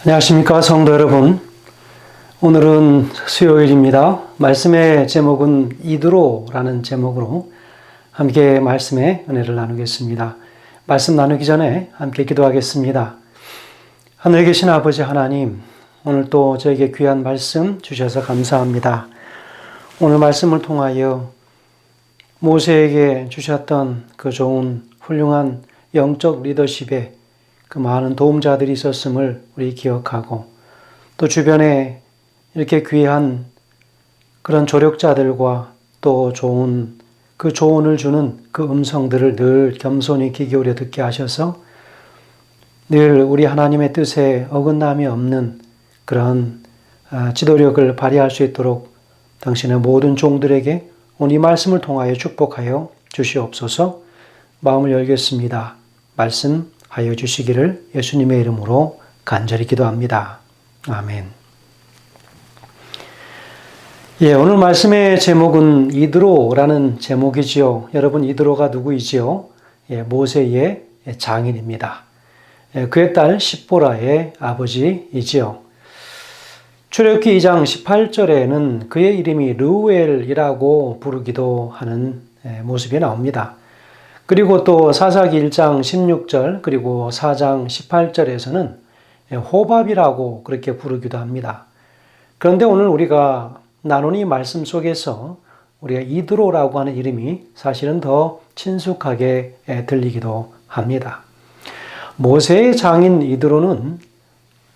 안녕하십니까, 성도 여러분. 오늘은 수요일입니다. 말씀의 제목은 이드로라는 제목으로 함께 말씀의 은혜를 나누겠습니다. 말씀 나누기 전에 함께 기도하겠습니다. 하늘에 계신 아버지 하나님, 오늘 또 저에게 귀한 말씀 주셔서 감사합니다. 오늘 말씀을 통하여 모세에게 주셨던 그 좋은 훌륭한 영적 리더십에 그 많은 도움자들이 있었음을 우리 기억하고, 또 주변에 이렇게 귀한 그런 조력자들과 또 좋은 그 조언을 주는 그 음성들을 늘 겸손히 귀 기울여 듣게 하셔서 늘 우리 하나님의 뜻에 어긋남이 없는 그런 지도력을 발휘할 수 있도록 당신의 모든 종들에게 오늘 이 말씀을 통하여 축복하여 주시옵소서. 마음을 열겠습니다. 말씀하여 주시기를 예수님의 이름으로 간절히 기도합니다. 아멘. 오늘 말씀의 제목은 이드로라는 제목이지요. 여러분, 이드로가 누구이지요? 모세의 장인입니다. 그의 딸 십보라의 아버지이지요. 출애굽기 2장 18절에는 그의 이름이 르우엘이라고 부르기도 하는 모습이 나옵니다. 그리고 또 사사기 1장 16절 그리고 4장 18절에서는 호밥이라고 그렇게 부르기도 합니다. 그런데 오늘 우리가 나눈 이 말씀 속에서 우리가 이드로라고 하는 이름이 사실은 더 친숙하게 들리기도 합니다. 모세의 장인 이드로는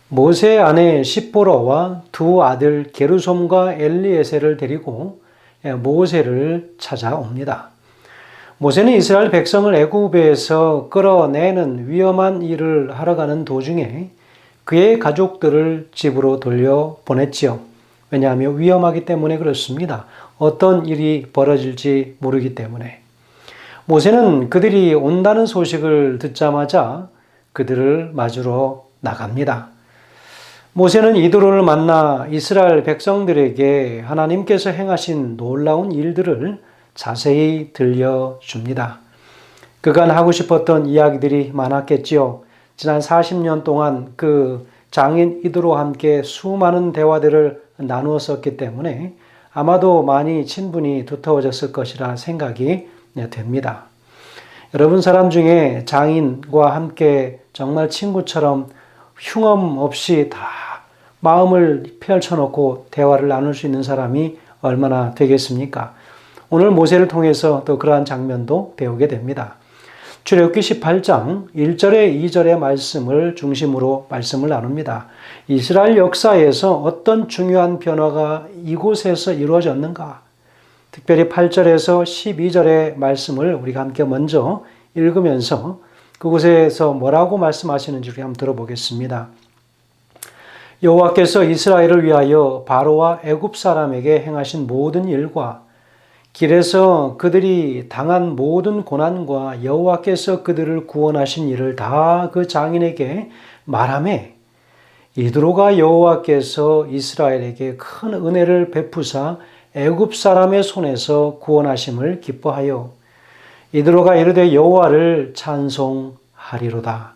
모세의 아내 십보라와 두 아들 게르솜과 엘리에셀을 데리고 모세를 찾아옵니다. 모세는 이스라엘 백성을 애굽에서 끌어내는 위험한 일을 하러 가는 도중에 그의 가족들을 집으로 돌려보냈지요. 왜냐하면 위험하기 때문에 그렇습니다. 어떤 일이 벌어질지 모르기 때문에. 모세는 그들이 온다는 소식을 듣자마자 그들을 맞으러 나갑니다. 모세는 이드로를 만나 이스라엘 백성들에게 하나님께서 행하신 놀라운 일들을 자세히 들려줍니다. 그간 하고 싶었던 이야기들이 많았겠지요. 지난 40년 동안 그 장인 이드로와 함께 수많은 대화들을 나누었었기 때문에 아마도 많이 친분이 두터워졌을 것이라 생각이 됩니다. 여러분, 사람 중에 장인과 함께 정말 친구처럼 흉엄 없이 다 마음을 펼쳐놓고 대화를 나눌 수 있는 사람이 얼마나 되겠습니까? 오늘 모세를 통해서 또 그러한 장면도 배우게 됩니다. 출애굽기 18장 1절에 2절의 말씀을 중심으로 말씀을 나눕니다. 이스라엘 역사에서 어떤 중요한 변화가 이곳에서 이루어졌는가? 특별히 8절에서 12절의 말씀을 우리가 함께 먼저 읽으면서 그곳에서 뭐라고 말씀하시는지 우리 한번 들어보겠습니다. 여호와께서 이스라엘을 위하여 바로와 애굽 사람에게 행하신 모든 일과 길에서 그들이 당한 모든 고난과 여호와께서 그들을 구원하신 일을 다 그 장인에게 말하매 이드로가 여호와께서 이스라엘에게 큰 은혜를 베푸사 애굽 사람의 손에서 구원하심을 기뻐하여 이드로가 이르되 여호와를 찬송하리로다.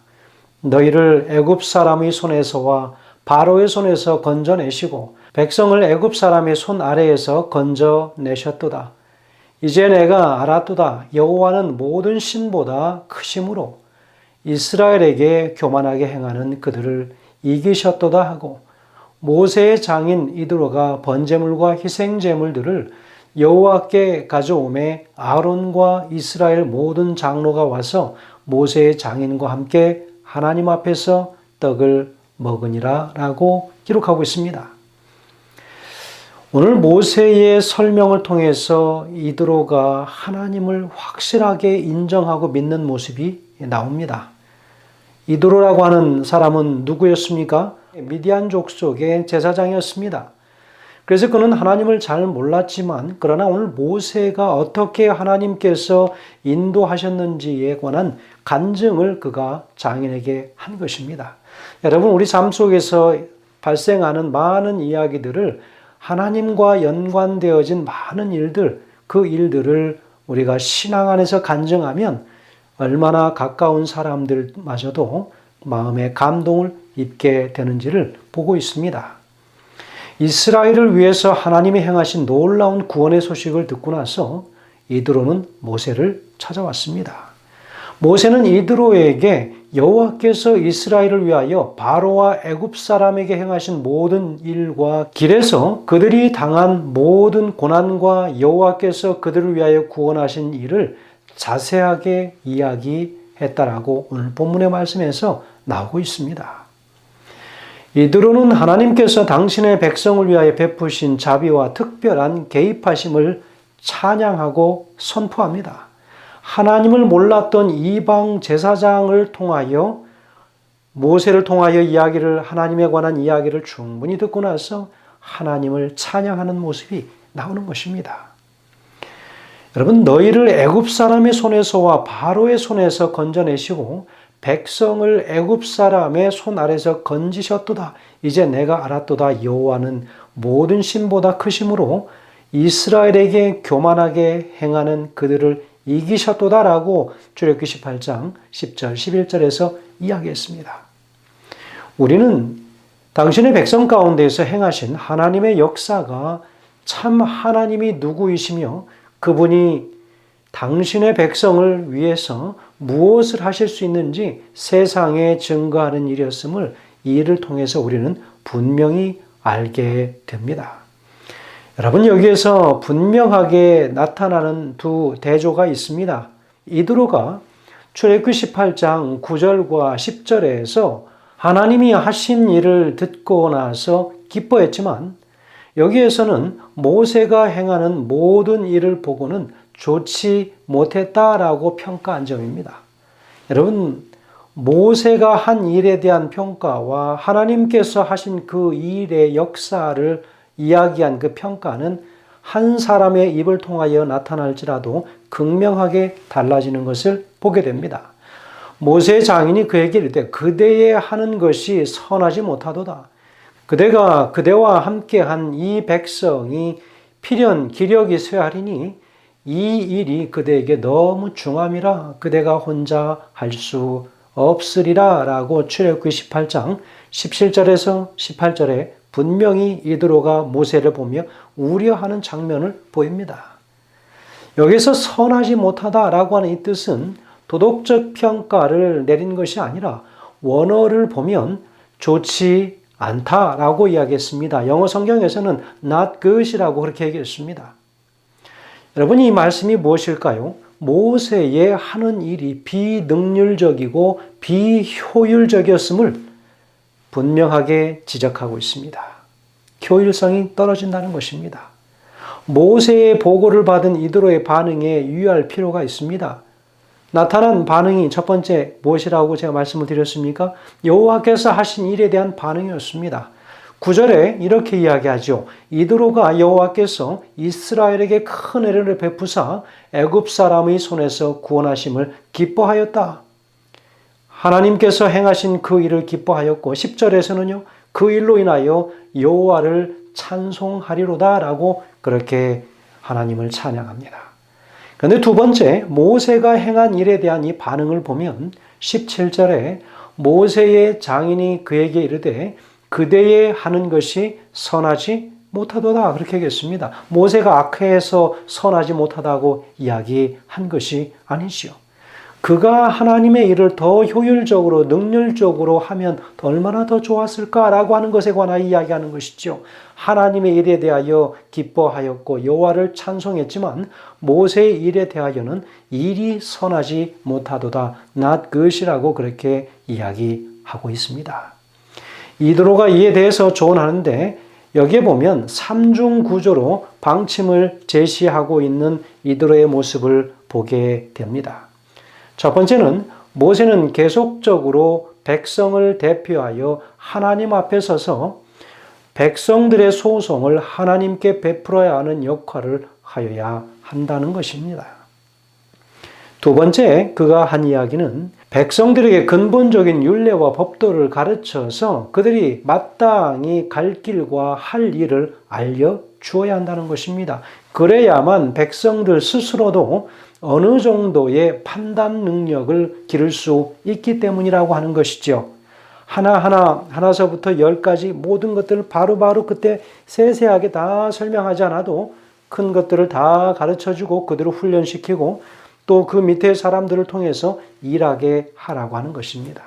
너희를 애굽 사람의 손에서와 바로의 손에서 건져내시고 백성을 애굽 사람의 손 아래에서 건져내셨도다. 이제 내가 알았도다. 여호와는 모든 신보다 크심으로 이스라엘에게 교만하게 행하는 그들을 이기셨도다 하고 모세의 장인 이드로가 번제물과 희생제물들을 여호와께 가져오매 아론과 이스라엘 모든 장로가 와서 모세의 장인과 함께 하나님 앞에서 떡을 먹으니라 라고 기록하고 있습니다. 오늘 모세의 설명을 통해서 이드로가 하나님을 확실하게 인정하고 믿는 모습이 나옵니다. 이드로라고 하는 사람은 누구였습니까? 미디안 족속의 제사장이었습니다. 그래서 그는 하나님을 잘 몰랐지만 그러나 오늘 모세가 어떻게 하나님께서 인도하셨는지에 관한 간증을 그가 장인에게 한 것입니다. 여러분, 우리 삶 속에서 발생하는 많은 이야기들을 하나님과 연관되어진 많은 일들, 그 일들을 우리가 신앙 안에서 간증하면 얼마나 가까운 사람들마저도 마음에 감동을 입게 되는지를 보고 있습니다. 이스라엘을 위해서 하나님이 행하신 놀라운 구원의 소식을 듣고 나서 이드로는 모세를 찾아왔습니다. 모세는 이드로에게 여호와께서 이스라엘을 위하여 바로와 애굽 사람에게 행하신 모든 일과 길에서 그들이 당한 모든 고난과 여호와께서 그들을 위하여 구원하신 일을 자세하게 이야기했다라고 오늘 본문의 말씀에서 나오고 있습니다. 이드로는 하나님께서 당신의 백성을 위하여 베푸신 자비와 특별한 개입하심을 찬양하고 선포합니다. 하나님을 몰랐던 이방 제사장을 통하여 모세를 통하여 하나님에 관한 이야기를 충분히 듣고 나서 하나님을 찬양하는 모습이 나오는 것입니다. 여러분, 너희를 애굽 사람의 손에서와 바로의 손에서 건져내시고 백성을 애굽 사람의 손 아래서 건지셨도다. 이제 내가 알았도다. 여호와는 모든 신보다 크심으로 이스라엘에게 교만하게 행하는 그들을 이기셨도다라고 출애굽기 18장 10절 11절에서 이야기했습니다. 우리는 당신의 백성 가운데에서 행하신 하나님의 역사가 참 하나님이 누구이시며 그분이 당신의 백성을 위해서 무엇을 하실 수 있는지 세상에 증거하는 일이었음을 이 일을 통해서 우리는 분명히 알게 됩니다. 여러분, 여기에서 분명하게 나타나는 두 대조가 있습니다. 이드로가 출애굽기 18장 9절과 10절에서 하나님이 하신 일을 듣고 나서 기뻐했지만 여기에서는 모세가 행하는 모든 일을 보고는 좋지 못했다라고 평가한 점입니다. 여러분, 모세가 한 일에 대한 평가와 하나님께서 하신 그 일의 역사를 이야기한 그 평가는 한 사람의 입을 통하여 나타날지라도 극명하게 달라지는 것을 보게 됩니다. 모세의 장인이 그에게 이르되 그대의 하는 것이 선하지 못하도다. 그대가 그대와 함께한 이 백성이 필연 기력이 쇠하리니 이 일이 그대에게 너무 중함이라 그대가 혼자 할 수 없으리라 라고 출애굽기 18장 17절에서 18절에 분명히 이드로가 모세를 보며 우려하는 장면을 보입니다. 여기서 선하지 못하다라고 하는 이 뜻은 도덕적 평가를 내린 것이 아니라 원어를 보면 좋지 않다라고 이야기했습니다. 영어 성경에서는 not good이라고 그렇게 얘기했습니다. 여러분, 이 말씀이 무엇일까요? 모세의 하는 일이 비능률적이고 비효율적이었음을 분명하게 지적하고 있습니다. 효율성이 떨어진다는 것입니다. 모세의 보고를 받은 이드로의 반응에 유의할 필요가 있습니다. 나타난 반응이 첫 번째 무엇이라고 제가 말씀을 드렸습니까? 여호와께서 하신 일에 대한 반응이었습니다. 9절에 이렇게 이야기하죠. 이드로가 여호와께서 이스라엘에게 큰 은혜를 베푸사 애굽 사람의 손에서 구원하심을 기뻐하였다. 하나님께서 행하신 그 일을 기뻐하였고 10절에서는요. 그 일로 인하여 여호와를 찬송하리로다 라고 그렇게 하나님을 찬양합니다. 그런데 두 번째 모세가 행한 일에 대한 이 반응을 보면 17절에 모세의 장인이 그에게 이르되 그대의 하는 것이 선하지 못하도다 그렇게 얘기했습니다. 모세가 악해서 선하지 못하다고 이야기한 것이 아니지요. 그가 하나님의 일을 더 효율적으로 능률적으로 하면 얼마나 더 좋았을까라고 하는 것에 관하여 이야기하는 것이죠. 하나님의 일에 대하여 기뻐하였고 여호와를 찬송했지만 모세의 일에 대하여는 일이 선하지 못하도다 not good이라고 그렇게 이야기하고 있습니다. 이드로가 이에 대해서 조언하는데 여기에 보면 삼중 구조로 방침을 제시하고 있는 이드로의 모습을 보게 됩니다. 첫 번째는 모세는 계속적으로 백성을 대표하여 하나님 앞에 서서 백성들의 소송을 하나님께 베풀어야 하는 역할을 하여야 한다는 것입니다. 두 번째 그가 한 이야기는 백성들에게 근본적인 율례와 법도를 가르쳐서 그들이 마땅히 갈 길과 할 일을 알려주어야 한다는 것입니다. 그래야만 백성들 스스로도 어느 정도의 판단 능력을 기를 수 있기 때문이라고 하는 것이죠. 하나서부터 열까지 모든 것들을 바로바로 그때 세세하게 다 설명하지 않아도 큰 것들을 다 가르쳐주고 그대로 훈련시키고 또 그 밑에 사람들을 통해서 일하게 하라고 하는 것입니다.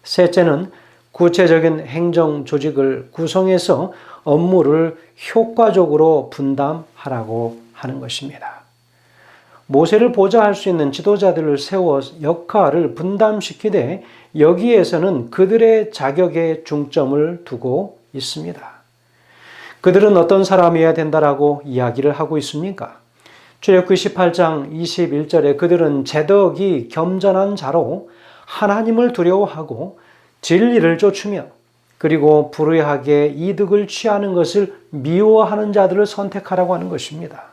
셋째는 구체적인 행정 조직을 구성해서 업무를 효과적으로 분담하라고 하는 것입니다. 모세를 보좌할 수 있는 지도자들을 세워 역할을 분담시키되 여기에서는 그들의 자격에 중점을 두고 있습니다. 그들은 어떤 사람이어야 된다라고 이야기를 하고 있습니까? 출애굽기 18장 21절에 그들은 재덕이 겸전한 자로 하나님을 두려워하고 진리를 쫓으며 그리고 불의하게 이득을 취하는 것을 미워하는 자들을 선택하라고 하는 것입니다.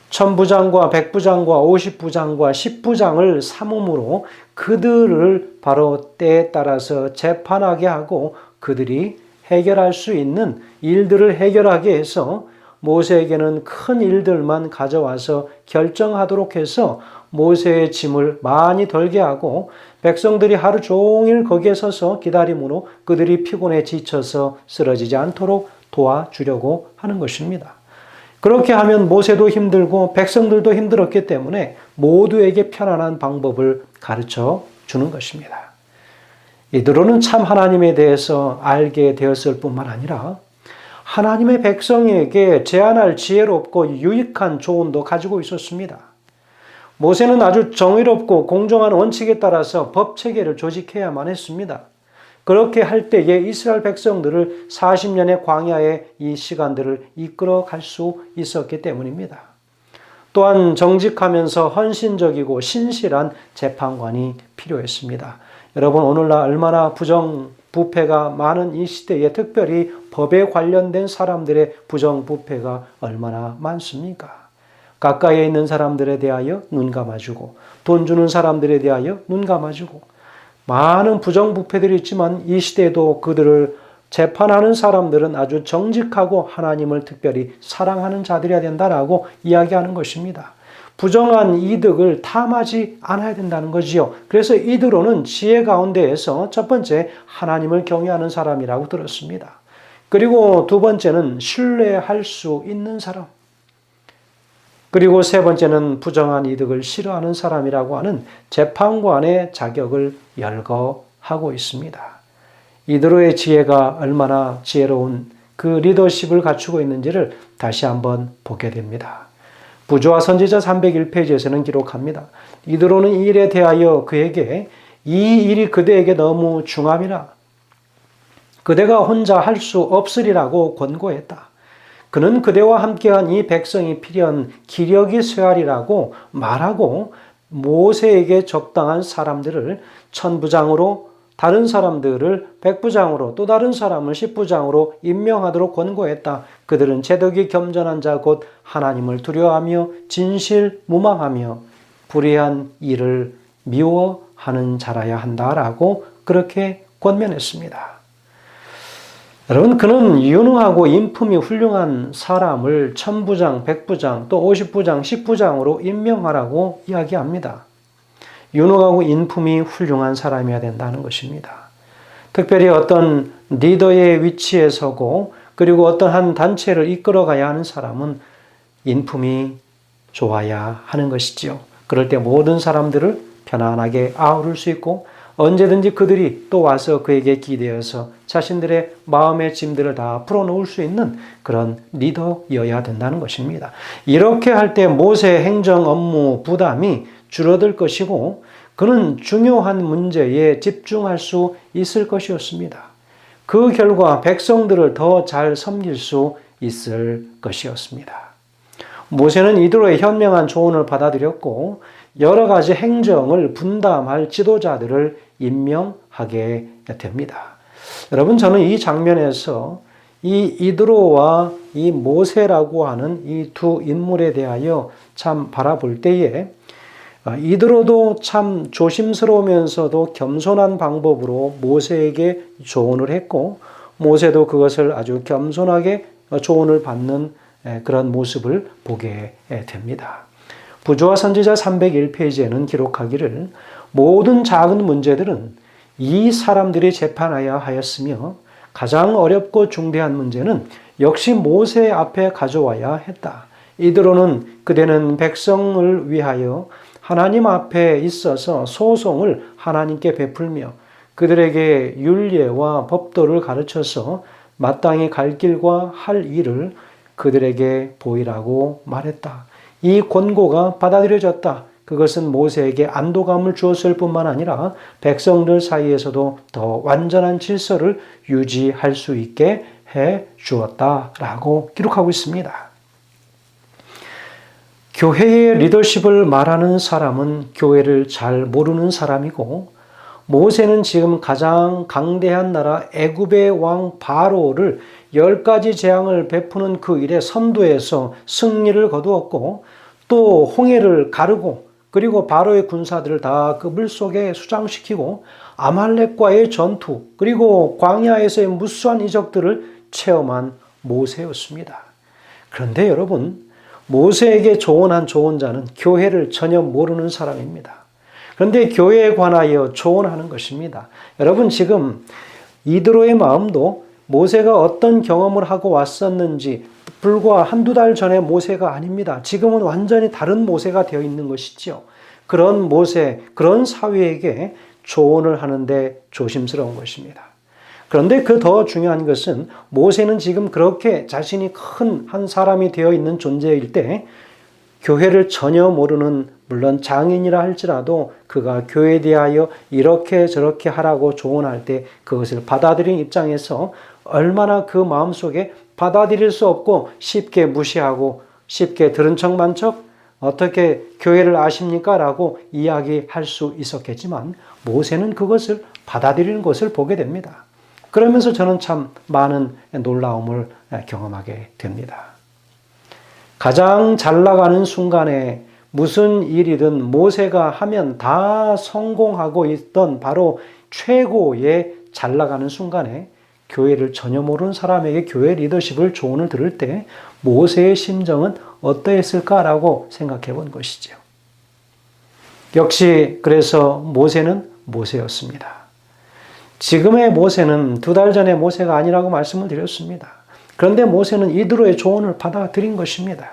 천부장과 백부장과 50부장과 10부장을 삼음으로 그들을 바로 때에 따라서 재판하게 하고 그들이 해결할 수 있는 일들을 해결하게 해서 모세에게는 큰 일들만 가져와서 결정하도록 해서 모세의 짐을 많이 덜게 하고 백성들이 하루 종일 거기에 서서 기다림으로 그들이 피곤해 지쳐서 쓰러지지 않도록 도와주려고 하는 것입니다. 그렇게 하면 모세도 힘들고 백성들도 힘들었기 때문에 모두에게 편안한 방법을 가르쳐 주는 것입니다. 이들로는 참 하나님에 대해서 알게 되었을 뿐만 아니라 하나님의 백성에게 제안할 지혜롭고 유익한 조언도 가지고 있었습니다. 모세는 아주 정의롭고 공정한 원칙에 따라서 법체계를 조직해야만 했습니다. 그렇게 할 때에 이스라엘 백성들을 40년의 광야의 이 시간들을 이끌어 갈 수 있었기 때문입니다. 또한 정직하면서 헌신적이고 신실한 재판관이 필요했습니다. 여러분, 오늘날 얼마나 부정부패가 많은 이 시대에 특별히 법에 관련된 사람들의 부정부패가 얼마나 많습니까? 가까이에 있는 사람들에 대하여 눈 감아주고 돈 주는 사람들에 대하여 눈 감아주고 많은 부정부패들이 있지만 이 시대에도 그들을 재판하는 사람들은 아주 정직하고 하나님을 특별히 사랑하는 자들이어야 된다라고 이야기하는 것입니다. 부정한 이득을 탐하지 않아야 된다는 거지요. 그래서 이들로는 지혜 가운데에서 첫 번째 하나님을 경외하는 사람이라고 들었습니다. 그리고 두 번째는 신뢰할 수 있는 사람. 그리고 세 번째는 부정한 이득을 싫어하는 사람이라고 하는 재판관의 자격을 열거하고 있습니다. 이들의 지혜가 얼마나 지혜로운 그 리더십을 갖추고 있는지를 다시 한번 보게 됩니다. 부조와 선지자 301페이지에서는 기록합니다. 이드로는 이 일에 대하여 그에게 이 일이 그대에게 너무 중함이라 그대가 혼자 할 수 없으리라고 권고했다. 그는 그대와 함께한 이 백성이 필연 기력이 쇠하리라고 말하고 모세에게 적당한 사람들을 천부장으로 다른 사람들을 백부장으로 또 다른 사람을 10부장으로 임명하도록 권고했다. 그들은 재덕이 겸전한 자 곧 하나님을 두려워하며 진실무망하며 불의한 일을 미워하는 자라야 한다라고 그렇게 권면했습니다. 여러분, 그는 유능하고 인품이 훌륭한 사람을 천부장, 백부장, 또 50부장, 10부장으로 임명하라고 이야기합니다. 유능하고 인품이 훌륭한 사람이어야 된다는 것입니다. 특별히 어떤 리더의 위치에 서고 그리고 어떤 한 단체를 이끌어가야 하는 사람은 인품이 좋아야 하는 것이지요. 그럴 때 모든 사람들을 편안하게 아우를 수 있고 언제든지 그들이 또 와서 그에게 기대어서 자신들의 마음의 짐들을 다 풀어놓을 수 있는 그런 리더여야 된다는 것입니다. 이렇게 할 때 모세의 행정 업무 부담이 줄어들 것이고 그는 중요한 문제에 집중할 수 있을 것이었습니다. 그 결과 백성들을 더 잘 섬길 수 있을 것이었습니다. 모세는 이들의 현명한 조언을 받아들였고 여러 가지 행정을 분담할 지도자들을 임명하게 됩니다. 여러분, 저는 이 장면에서 이 이드로와 이 모세라고 하는 이 두 인물에 대하여 참 바라볼 때에 이드로도 참 조심스러우면서도 겸손한 방법으로 모세에게 조언을 했고 모세도 그것을 아주 겸손하게 조언을 받는 그런 모습을 보게 됩니다. 부조와 선지자 301페이지에는 기록하기를 모든 작은 문제들은 이 사람들이 재판하여야 하였으며 가장 어렵고 중대한 문제는 역시 모세 앞에 가져와야 했다. 이드로는 그대는 백성을 위하여 하나님 앞에 있어서 소송을 하나님께 베풀며 그들에게 율례와 법도를 가르쳐서 마땅히 갈 길과 할 일을 그들에게 보이라고 말했다. 이 권고가 받아들여졌다. 그것은 모세에게 안도감을 주었을 뿐만 아니라 백성들 사이에서도 더 완전한 질서를 유지할 수 있게 해 주었다라고 기록하고 있습니다. 교회의 리더십을 말하는 사람은 교회를 잘 모르는 사람이고 모세는 지금 가장 강대한 나라 애굽의 왕 바로를 10가지 재앙을 베푸는 그 일에 선두에서 승리를 거두었고 또 홍해를 가르고 그리고 바로의 군사들을 다 그 물속에 수장시키고 아말렉과의 전투 그리고 광야에서의 무수한 이적들을 체험한 모세였습니다. 그런데 여러분, 모세에게 조언한 조언자는 교회를 전혀 모르는 사람입니다. 그런데 교회에 관하여 조언하는 것입니다. 여러분, 지금 이드로의 마음도 모세가 어떤 경험을 하고 왔었는지 불과 한두 달 전의 모세가 아닙니다. 지금은 완전히 다른 모세가 되어 있는 것이지요. 그런 모세, 그런 사위에게 조언을 하는데 조심스러운 것입니다. 그런데 그 더 중요한 것은 모세는 지금 그렇게 자신이 큰 한 사람이 되어 있는 존재일 때 교회를 전혀 모르는 물론 장인이라 할지라도 그가 교회에 대하여 이렇게 저렇게 하라고 조언할 때 그것을 받아들인 입장에서 얼마나 그 마음속에 받아들일 수 없고 쉽게 무시하고 쉽게 들은 척만 척 어떻게 교회를 아십니까? 라고 이야기할 수 있었겠지만 모세는 그것을 받아들이는 것을 보게 됩니다. 그러면서 저는 참 많은 놀라움을 경험하게 됩니다. 가장 잘 나가는 순간에 무슨 일이든 모세가 하면 다 성공하고 있던 바로 최고의 잘 나가는 순간에 교회를 전혀 모르는 사람에게 교회 리더십을 조언을 들을 때 모세의 심정은 어떠했을까라고 생각해 본 것이죠. 역시 그래서 모세는 모세였습니다. 지금의 모세는 2달 전의 모세가 아니라고 말씀을 드렸습니다. 그런데 모세는 이드로의 조언을 받아들인 것입니다.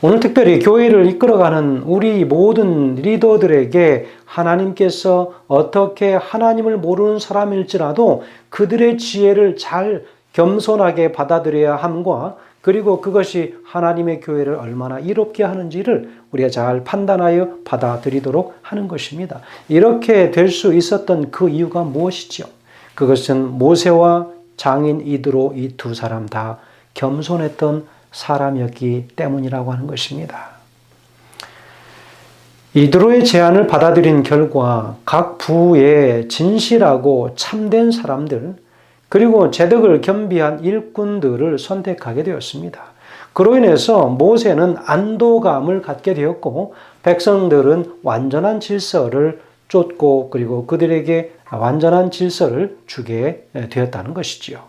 오늘 특별히 교회를 이끌어가는 우리 모든 리더들에게 하나님께서 어떻게 하나님을 모르는 사람일지라도 그들의 지혜를 잘 겸손하게 받아들여야 함과 그리고 그것이 하나님의 교회를 얼마나 이롭게 하는지를 우리가 잘 판단하여 받아들이도록 하는 것입니다. 이렇게 될 수 있었던 그 이유가 무엇이죠? 그것은 모세와 장인 이드로 이 두 사람 다 겸손했던 사람이었기 때문이라고 하는 것입니다. 이드로의 제안을 받아들인 결과 각 부의 진실하고 참된 사람들 그리고 제덕을 겸비한 일꾼들을 선택하게 되었습니다. 그로 인해서 모세는 안도감을 갖게 되었고 백성들은 완전한 질서를 쫓고 그리고 그들에게 완전한 질서를 주게 되었다는 것이지요.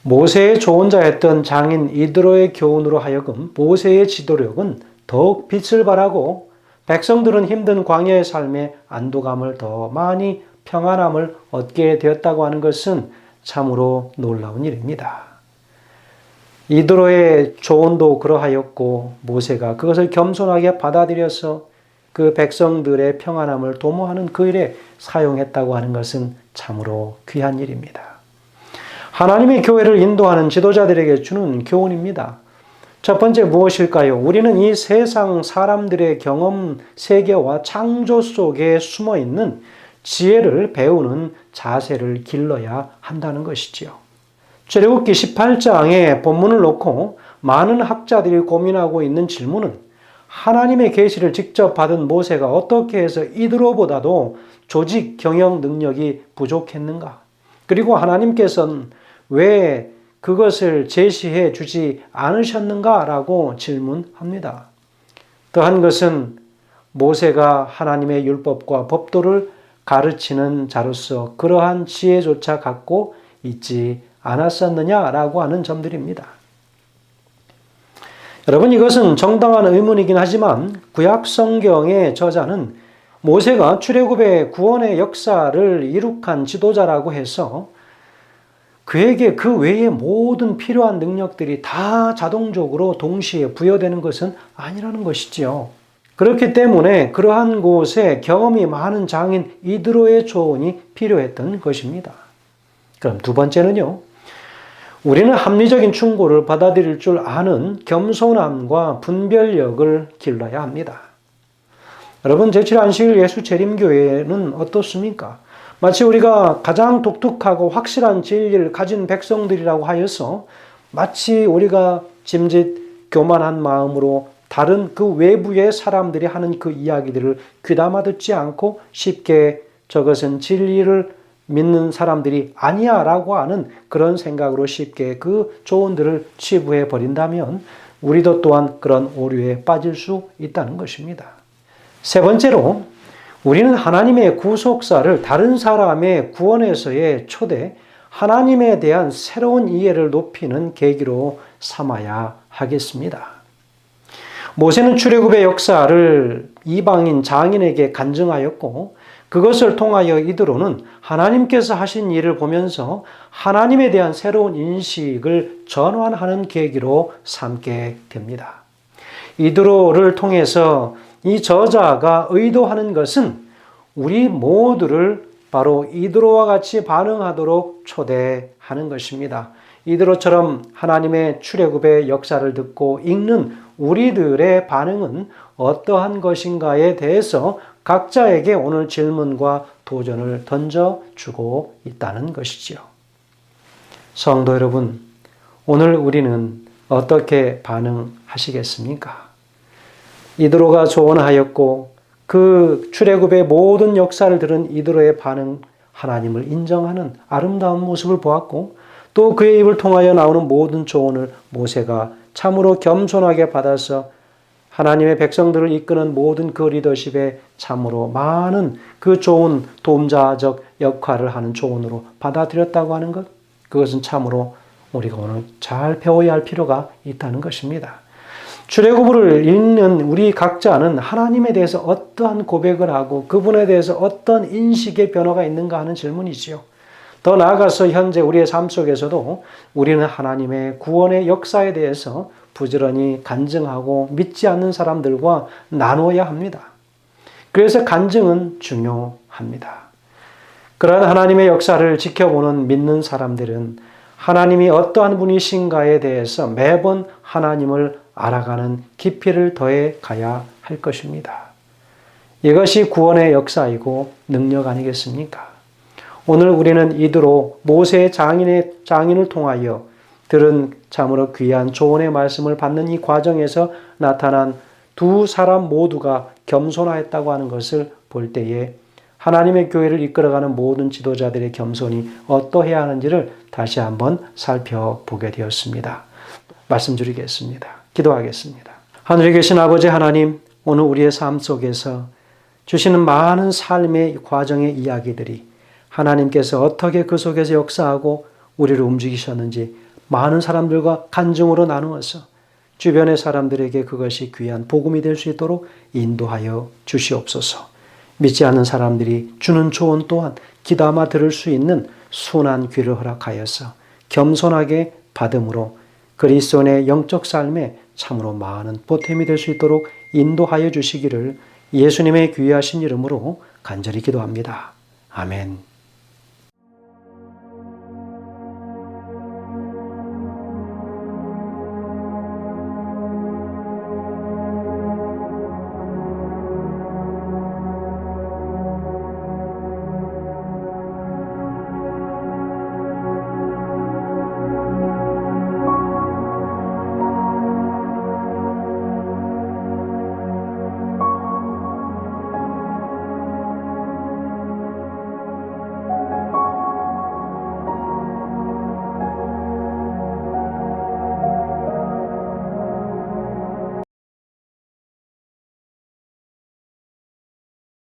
모세의 조언자였던 장인 이드로의 교훈으로 하여금 모세의 지도력은 더욱 빛을 발하고 백성들은 힘든 광야의 삶에 안도감을 더 많이 평안함을 얻게 되었다고 하는 것은 참으로 놀라운 일입니다. 이드로의 조언도 그러하였고 모세가 그것을 겸손하게 받아들여서 그 백성들의 평안함을 도모하는 그 일에 사용했다고 하는 것은 참으로 귀한 일입니다. 하나님의 교회를 인도하는 지도자들에게 주는 교훈입니다. 첫 번째 무엇일까요? 우리는 이 세상 사람들의 경험 세계와 창조 속에 숨어 있는 지혜를 배우는 자세를 길러야 한다는 것이지요. 출애굽기 18장에 본문을 놓고 많은 학자들이 고민하고 있는 질문은 하나님의 계시를 직접 받은 모세가 어떻게 해서 이드로보다도 조직 경영 능력이 부족했는가? 그리고 하나님께서는 왜 그것을 제시해 주지 않으셨는가라고 질문합니다. 더한 것은 모세가 하나님의 율법과 법도를 가르치는 자로서 그러한 지혜조차 갖고 있지 않았었느냐라고 하는 점들입니다. 여러분 이것은 정당한 의문이긴 하지만 구약 성경의 저자는 모세가 출애굽의 구원의 역사를 이룩한 지도자라고 해서 그에게 그 외의 모든 필요한 능력들이 다 자동적으로 동시에 부여되는 것은 아니라는 것이지요. 그렇기 때문에 그러한 곳에 경험이 많은 장인 이드로의 조언이 필요했던 것입니다. 그럼 두 번째는요. 우리는 합리적인 충고를 받아들일 줄 아는 겸손함과 분별력을 길러야 합니다. 여러분, 제7 안식일 예수 재림교회는 어떻습니까? 마치 우리가 가장 독특하고 확실한 진리를 가진 백성들이라고 하여서 마치 우리가 짐짓 교만한 마음으로 다른 그 외부의 사람들이 하는 그 이야기들을 귀담아 듣지 않고 쉽게 저것은 진리를 믿는 사람들이 아니야 라고 하는 그런 생각으로 쉽게 그 조언들을 치부해 버린다면 우리도 또한 그런 오류에 빠질 수 있다는 것입니다. 세 번째로 우리는 하나님의 구속사를 다른 사람의 구원에서의 초대, 하나님에 대한 새로운 이해를 높이는 계기로 삼아야 하겠습니다. 모세는 출애굽의 역사를 이방인 장인에게 간증하였고 그것을 통하여 이드로는 하나님께서 하신 일을 보면서 하나님에 대한 새로운 인식을 전환하는 계기로 삼게 됩니다. 이드로를 통해서 이 저자가 의도하는 것은 우리 모두를 바로 이드로와 같이 반응하도록 초대하는 것입니다. 이드로처럼 하나님의 출애굽의 역사를 듣고 읽는 우리들의 반응은 어떠한 것인가에 대해서 각자에게 오늘 질문과 도전을 던져주고 있다는 것이지요. 성도 여러분, 오늘 우리는 어떻게 반응하시겠습니까? 이드로가 조언하였고 그 출애굽의 모든 역사를 들은 이드로의 반응, 하나님을 인정하는 아름다운 모습을 보았고 또 그의 입을 통하여 나오는 모든 조언을 모세가 참으로 겸손하게 받아서 하나님의 백성들을 이끄는 모든 그 리더십에 참으로 많은 그 좋은 도움자적 역할을 하는 조언으로 받아들였다고 하는 것, 그것은 참으로 우리가 오늘 잘 배워야 할 필요가 있다는 것입니다. 출애굽을 읽는 우리 각자는 하나님에 대해서 어떠한 고백을 하고 그분에 대해서 어떤 인식의 변화가 있는가 하는 질문이지요. 더 나아가서 현재 우리의 삶 속에서도 우리는 하나님의 구원의 역사에 대해서 부지런히 간증하고 믿지 않는 사람들과 나눠야 합니다. 그래서 간증은 중요합니다. 그러한 하나님의 역사를 지켜보는 믿는 사람들은 하나님이 어떠한 분이신가에 대해서 매번 하나님을 알아가는 깊이를 더해 가야 할 것입니다. 이것이 구원의 역사이고 능력 아니겠습니까? 오늘 우리는 이드로 모세의 장인을 통하여 들은 참으로 귀한 조언의 말씀을 받는 이 과정에서 나타난 두 사람 모두가 겸손하였다고 하는 것을 볼 때에 하나님의 교회를 이끌어가는 모든 지도자들의 겸손이 어떠해야 하는지를 다시 한번 살펴보게 되었습니다. 말씀 드리겠습니다. 기도하겠습니다. 하늘에 계신 아버지 하나님, 오늘 우리의 삶 속에서 주시는 많은 삶의 과정의 이야기들이 하나님께서 어떻게 그 속에서 역사하고 우리를 움직이셨는지 많은 사람들과 간증으로 나누어서 주변의 사람들에게 그것이 귀한 복음이 될 수 있도록 인도하여 주시옵소서. 믿지 않는 사람들이 주는 조언 또한 귀담아 들을 수 있는 순한 귀를 허락하여서 겸손하게 받음으로 그리스도인의 영적 삶에 참으로 많은 보탬이 될 수 있도록 인도하여 주시기를 예수님의 귀하신 이름으로 간절히 기도합니다. 아멘.